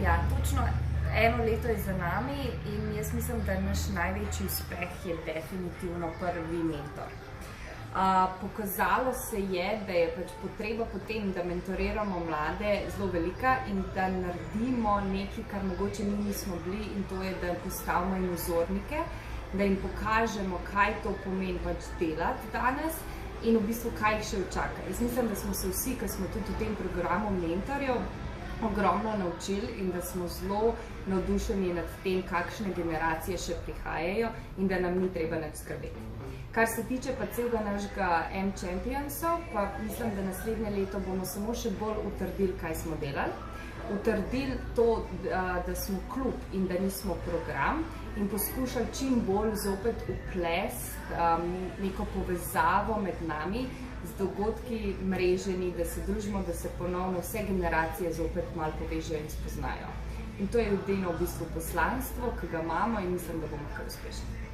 Ja, točno 1 leto je za nami in jaz mislim, da naš največji uspeh je definitivno prvi mentor. Pokazalo se je, da je pač potreba po tem, da mentoriramo mlade, zelo velika in da naredimo nekaj, kar mogoče mi nismo bili, in to je, da postavimo jim vzornike, da jim pokažemo, kaj to pomeni pač delati danes in v bistvu kaj jih še čaka. Jaz mislim, da smo se vsi, ki smo tudi v tem programu mentorjev, ogromno naučili in da smo zelo navdušeni nad tem, kakšne generacije še prihajajo in da nam ni treba nič skrbeti. Kar se tiče pa celega našega M-Championsov, pa mislim, da naslednje leto bomo samo še bolj utrdili, kaj smo delali. Utrdili to, da smo klub in da nismo program in poskušali čim bolj zopet vplesti neko povezavo med nami z dogodki mreženi, da se družimo, da se ponovno vse generacije zopet malo povežejo in spoznajo. In to je edino v bistvu poslanstvo, ki ga imamo in mislim, da bomo kar uspešni.